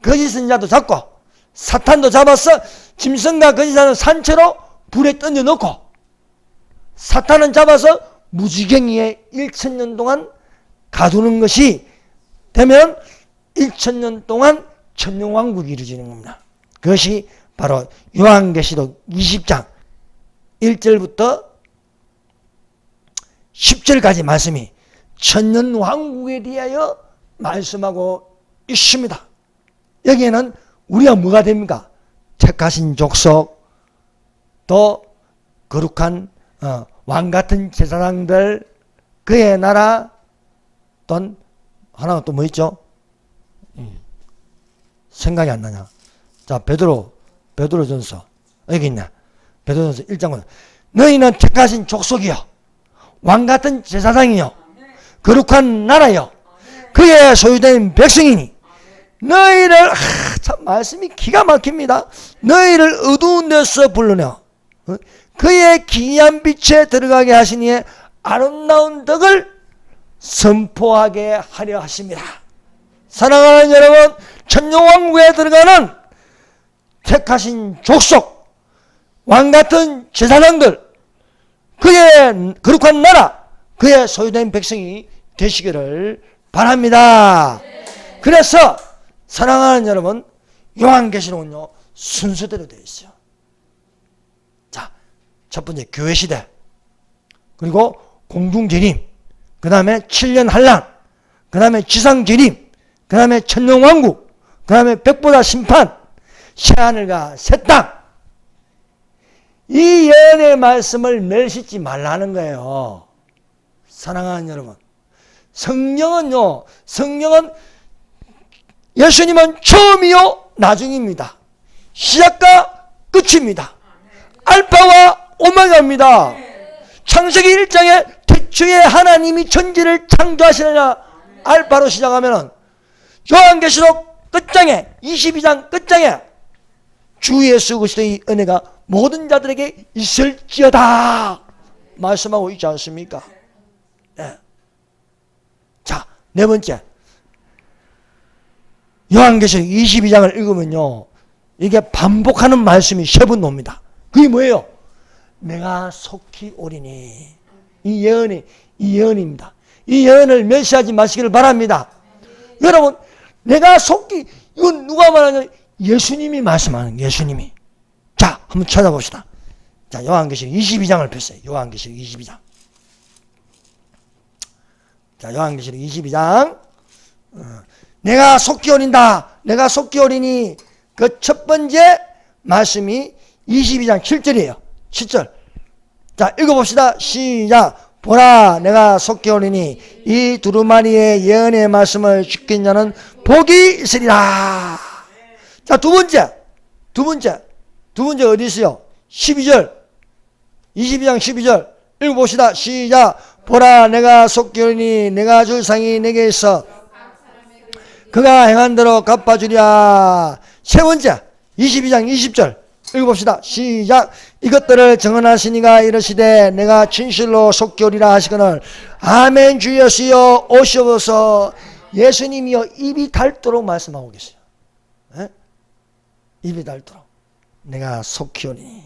거짓 선지자도 잡고 사탄도 잡아서 짐승과 거짓자는 산채로 불에 던져놓고 사탄은 잡아서 무지갱이에 1000년 동안 가두는 것이 되면 1000년 동안 천년왕국이 이루어지는 겁니다. 그것이 바로 요한계시록 20장 1절부터 10절까지 말씀이 천년왕국에 대하여 말씀하고 있습니다. 여기에는 우리가 뭐가 됩니까? 택하신 족속, 또 거룩한 왕같은 제사장들, 그의 나라, 또 하나가 또 뭐 있죠? 생각이 안 나냐? 자, 베드로전서 여기 있네. 베드로전서 1장은 너희는 택하신 족속이요, 왕같은 제사장이요, 거룩한 나라요, 그의 소유된 백성이니 너희를 참 말씀이 기가 막힙니다. 너희를 어두운 데서 불러내어 그의 기이한 빛에 들어가게 하시니 아름다운 덕을 선포하게 하려 하십니다. 사랑하는 여러분, 천년왕국에 들어가는 택하신 족속, 왕같은 제사장들, 그의 거룩한 나라, 그의 소유된 백성이 되시기를 바랍니다. 그래서 사랑하는 여러분, 요한계시록은요 순서대로 되어 있어요. 자, 첫 번째 교회시대, 그리고 공중재림, 그 다음에 7년 한란, 그 다음에 지상재림, 그 다음에 천년왕국, 그 다음에 백보다 심판, 새하늘과 새 땅. 이 예언의 말씀을 멸시지 말라는 거예요. 사랑하는 여러분, 성령은 예수님은 처음이요 나중입니다. 시작과 끝입니다. 알파와 오메가입니다. 창세기 1장에 태초에 하나님이 천지를 창조하시느냐 알파로 시작하면은 요한계시록 끝장에 22장 끝장에 주 예수 그리스도의 은혜가 모든 자들에게 있을지어다 말씀하고 있지 않습니까? 네. 자, 네 번째, 요한계시록 22장을 읽으면요 이게 반복하는 말씀이 세 번 나옵니다. 그게 뭐예요? 내가 속히 오리니. 이 예언입니다. 이 예언을 멸시하지 마시기를 바랍니다. 여러분, 내가 속히, 이건 누가 말하냐? 예수님이 말씀하는, 예수님이. 자, 한번 찾아봅시다. 자, 요한계시록 22장을 폈어요. 요한계시록 22장. 자, 요한계시록 22장. 내가 속히 오린다. 내가 속히 오리니. 그 첫 번째 말씀이 22장 7절이에요. 7절. 자, 읽어봅시다. 시작. 보라, 내가 속히 오리니 이 두루마리의 예언의 말씀을 지킨 자는 복이 있으리라. 자, 두 번째 어디 있어요? 12절. 22장 12절. 읽어봅시다. 시작. 보라, 내가 속히 오리니 내가 줄 상이 내게 있어 그가 행한 대로 갚아주랴. 세 번째 22장 20절 읽어봅시다. 시작. 이것들을 정언하시니가 이르시되 내가 진실로 속히 오리라 하시거늘 아멘 주 예수여 오시옵소서. 예수님이여 입이 닳도록 말씀하고 계세요. 에? 입이 닳도록 내가 속히 오리니.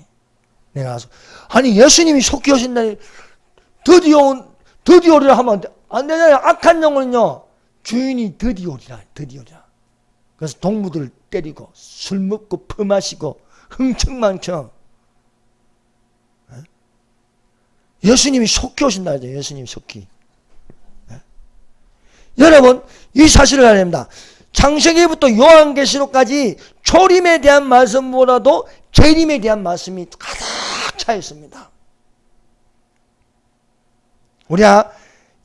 아니 예수님이 속히 오신다니 드디어 오리라 하면 안 되잖아요. 악한 영혼은요 주인이 드디어 오리라. 그래서 동무들 때리고 술 먹고 퍼마시고 흥청망청. 예수님이 속히 오신다 하죠. 예수님이 속히. 여러분, 이 사실을 알아야 됩니다. 창세기부터 요한계시록까지 초림에 대한 말씀보다도 재림에 대한 말씀이 가득 차 있습니다. 우리가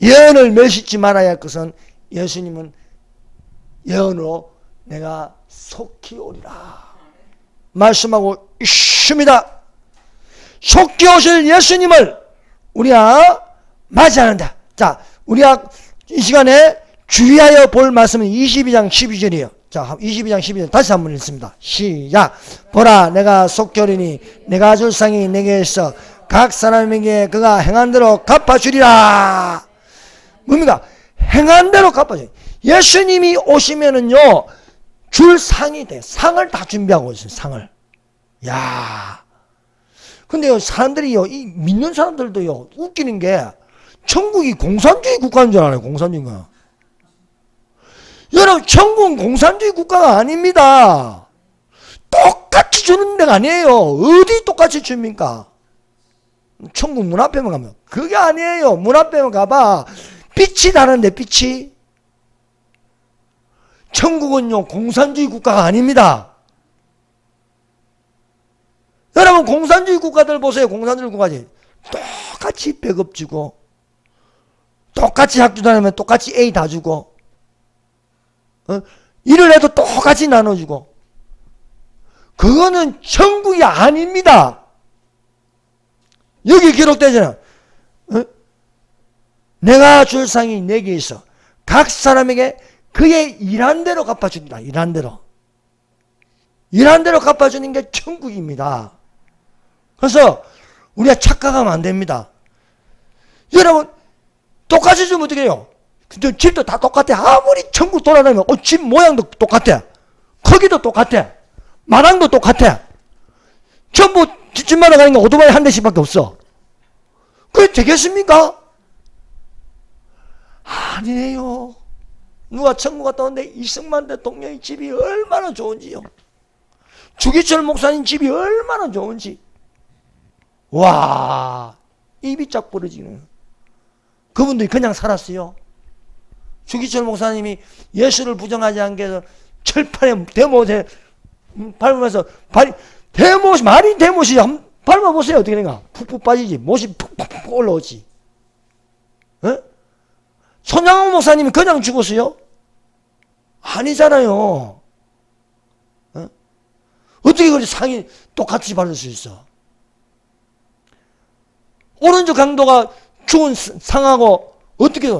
예언을 멸시지 말아야 할 것은 예수님은 예언으로 내가 속히 오리라 말씀하고 있습니다. 속히 오실 예수님을 우리가 맞이하는다. 자, 우리가 이 시간에 주의하여 볼 말씀은 22장 12절이에요. 자, 22장 12절 다시 한번 읽습니다. 시작. 보라, 내가 속결이니 내가 줄 상이 내게 있어 각 사람에게 그가 행한 대로 갚아주리라. 뭡니까? 행한 대로 갚아주리. 예수님이 오시면은요, 줄 상이 돼. 상을 다 준비하고 있어요, 상을. 야. 근데요, 사람들이요, 이 믿는 사람들도요, 웃기는 게, 천국이 공산주의 국가인 줄 알아요, 공산주의 국가. 여러분, 천국은 공산주의 국가가 아닙니다. 똑같이 주는 데가 아니에요. 어디 똑같이 줍니까? 천국 문 앞에만 가면. 그게 아니에요. 문 앞에만 가봐. 빛이 다른데, 빛이. 천국은요, 공산주의 국가가 아닙니다. 여러분, 공산주의 국가들 보세요. 공산주의 국가지. 똑같이 배급 주고, 똑같이 학교 다니면 똑같이 A 다 주고, 일을 해도 똑같이 나눠주고. 그거는 천국이 아닙니다. 여기 기록되잖아. 내가 줄 상이 내게 있어 각 사람에게 그의 일한 대로 갚아준다. 일한 대로. 일한 대로 갚아주는 게 천국입니다. 그래서 우리가 착각하면 안 됩니다. 여러분, 똑같이 주면 어떻게 해요? 근데 집도 다 똑같아. 아무리 천국 돌아다니면 집 모양도 똑같아. 크기도 똑같아. 마당도 똑같아. 전부 집마다 가니까 오토바이 한 대씩밖에 없어. 그게 되겠습니까? 아니에요. 누가 천국 갔다 오는데 이승만 대통령의 집이 얼마나 좋은지요. 주기철 목사님 집이 얼마나 좋은지. 와, 입이 쫙 벌어지는. 그분들이 그냥 살았어요. 주기철 목사님이 예수를 부정하지 않게 해서 철판에 대못에 밟으면서 말이 대못이 밟아보세요. 어떻게 되는가? 푹푹 빠지지. 못이 푹푹 올라오지. 손양호 목사님이 그냥 죽었어요? 아니잖아요. 어떻게 그렇게 상이 똑같이 받을 수 있어? 오른쪽 강도가 죽은 상하고 어떻게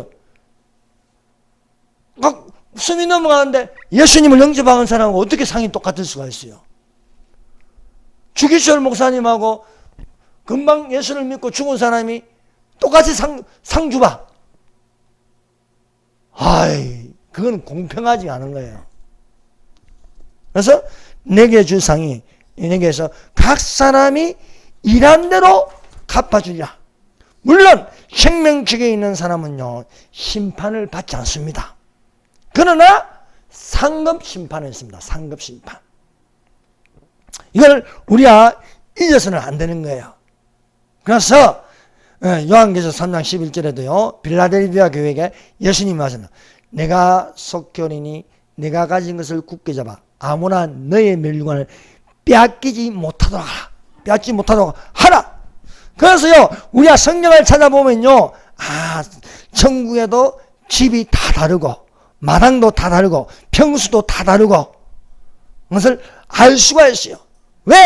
막 숨이 넘어가는데 예수님을 영접하는 사람하고 어떻게 상이 똑같을 수가 있어요? 주기철 목사님하고 금방 예수를 믿고 죽은 사람이 똑같이 상 주봐. 아이, 그건 공평하지 않은 거예요. 그래서 내게 줄 상이 내게서 각 사람이 일한 대로 갚아주리라. 물론 생명책에 있는 사람은요, 심판을 받지 않습니다. 그러나 상급 심판을 했습니다. 상급 심판. 이걸 우리가 잊어서는 안 되는 거예요. 그래서 요한계시록 3장 11절에도요. 빌라델비아 교회에게 예수님이 하셨나. 내가 속결이니 내가 가진 것을 굳게 잡아 아무나 너의 멸류관을 빼앗기지 못하도록 하라. 빼앗지 못하도록 하라. 그래서요. 우리가 성경을 찾아보면요. 천국에도 집이 다 다르고 마당도 다 다르고 평수도 다 다르고 그것을 알 수가 있어요. 왜?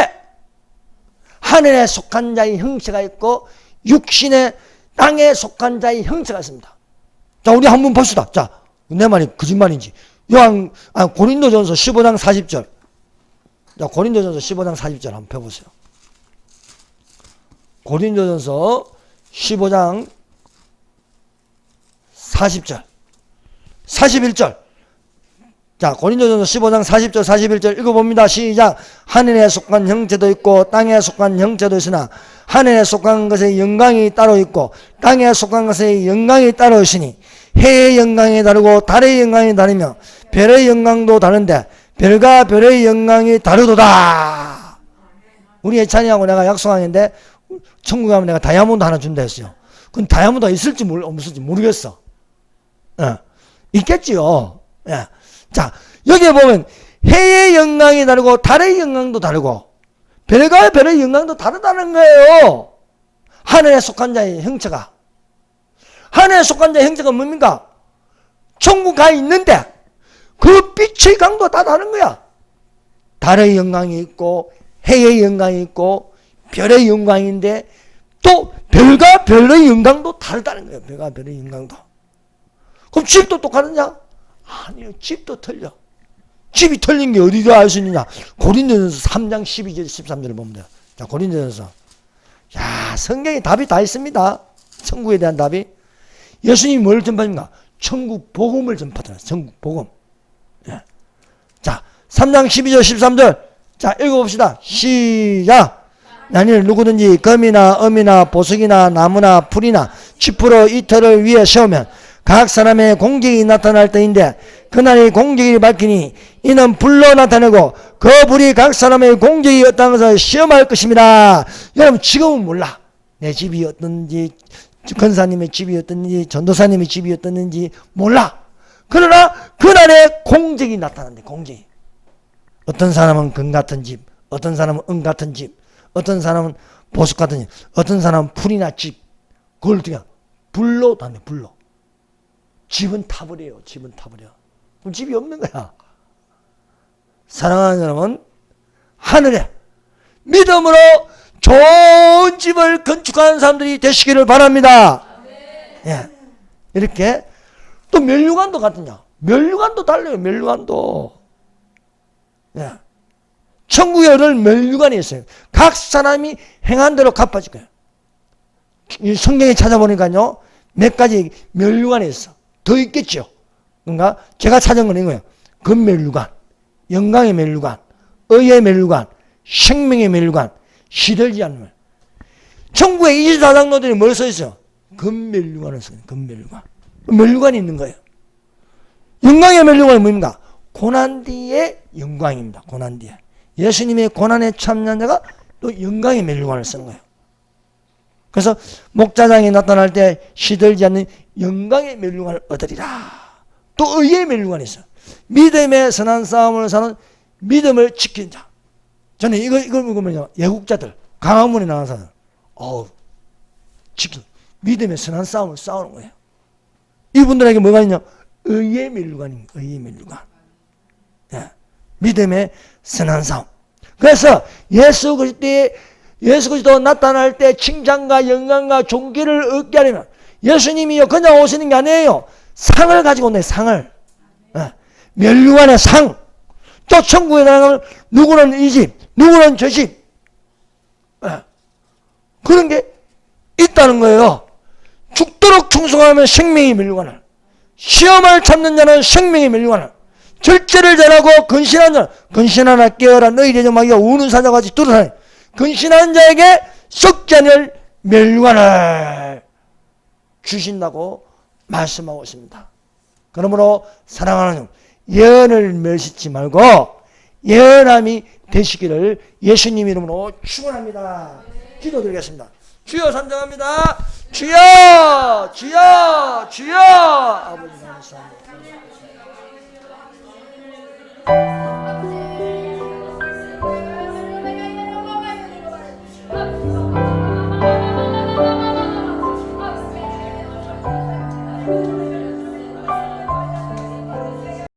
하늘에 속한 자의 형체가 있고 육신의 땅에 속한 자의 형체가 있습니다. 자, 우리 한번 봅시다. 자, 내 말이 거짓말인지. 고린도전서 15장 40절. 자, 고린도전서 15장 40절 한번 펴보세요. 고린도전서 15장 40절. 41절. 자, 고린도전서 15장 40절 41절 읽어봅니다. 시작. 하늘에 속한 형체도 있고 땅에 속한 형체도 있으나 하늘에 속한 것의 영광이 따로 있고 땅에 속한 것의 영광이 따로 있으니 해의 영광이 다르고 달의 영광이 다르며 별의 영광도 다른데 별과 별의 영광이 다르도다. 우리 예찬이하고 내가 약속하는데 천국에 가면 내가 다이아몬드 하나 준다 했어요. 그건 다이아몬드가 있을지 없을지 모르겠어. 있겠지요. 자, 여기에 보면 해의 영광이 다르고 달의 영광도 다르고 별과 별의 영광도 다르다는 거예요. 하늘에 속한 자의 형체가. 하늘에 속한 자의 형체가 뭡니까? 천국 가 있는데 그 빛의 강도가 다 다른 거야. 달의 영광이 있고 해의 영광이 있고 별의 영광인데 또 별과 별의 영광도 다르다는 거예요. 별과 별의 영광도. 그럼 집도 똑같느냐? 아니요. 집도 틀려. 집이 털린 게 어디서 알 수 있느냐? 고린도전서 3장 12절 13절을 보면 돼요. 자, 고린도전서. 야, 성경에 답이 다 있습니다. 천국에 대한 답이. 예수님이 뭘 전파합니까? 천국 복음을 전파하잖아요. 천국 복음. 예. 자, 3장 12절 13절. 자, 읽어봅시다. 시작. 만일 누구든지 금이나 음이나 보석이나 나무나 풀이나 쥐프로 이틀을 위에 세우면 각 사람의 공적이 나타날 때인데 그날이 공적이 밝히니 이는 불로 나타내고 그 불이 각 사람의 공적이 어떤 것을 시험할 것입니다. 여러분 지금은 몰라. 내 집이 어떤지, 권사님의 집이 어떤지, 전도사님의 집이 어떤지 몰라. 그러나 그날에 공적이 나타난대. 공적이. 어떤 사람은 금 같은 집, 어떤 사람은 은 같은 집, 어떤 사람은 보석 같은 집, 어떤 사람은 풀이나 집. 그걸 어떻게 불로 다네. 불로. 집은 타버려요. 집은 타버려. 그럼 집이 없는 거야. 사랑하는 여러분, 하늘에 믿음으로 좋은 집을 건축하는 사람들이 되시기를 바랍니다. 예. 이렇게 또 면류관도 같으냐? 면류관도 달라요. 면류관도. 예. 천국에 얻을 면류관이 있어요. 각 사람이 행한 대로 갚아질 거예요. 이 성경에 찾아보니까요, 몇 가지 면류관이 있어. 더 있겠죠. 그러니까 제가 찾은 건 이거예요. 금면류관, 영광의 면류관, 의의 면류관, 생명의 면류관, 시들지 않는 면. 천국의 24장로들이 뭘 써 있어요? 금면류관을 써요. 금면류관. 면류관이 있는 거예요. 영광의 면류관이 뭡니까? 고난 뒤의 영광입니다. 고난 뒤에. 예수님의 고난에 참여한 자가 또 영광의 면류관을 쓰는 거예요. 그래서 목자장이 나타날 때 시들지 않는 영광의 면류관을 얻으리라. 또 의의 면류관이 있어요. 믿음의 선한 싸움을 사는 믿음을 지키는 자. 저는 이걸 보면요, 예국자들, 강화문에 나간 사람, 지키 믿음의 선한 싸움을 싸우는 거예요. 이분들에게 뭐가 있냐? 의의 면류관입니다. 의의 면류관. 예. 믿음의 선한 싸움. 그래서 예수 그리스도 나타날 때 칭찬과 영광과 존귀를 얻게 하려면 예수님이요 그냥 오시는 게 아니에요. 상을 가지고 온다. 상을. 예. 면류관의 상. 또 천국에 나가면 누구는 이 집, 누구는 저 집. 예. 그런 게 있다는 거예요. 죽도록 충성하면 생명의 면류관을, 시험을 참는 자는 생명의 면류관을, 절제를 잘하고 근신한 자, 근신하나 깨어라 너희 대적마귀가 우는 사자같이 뚫어다니 근신한 자에게 썩지 않을 면류관을 주신다고 말씀하고 있습니다. 그러므로 사랑하는 예언을 멸시치 말고 예언함이 되시기를 예수님 이름으로 축원합니다. 기도드리겠습니다. 주여 삼장합니다. 주여 주여 주여. 아버지 감사합니다.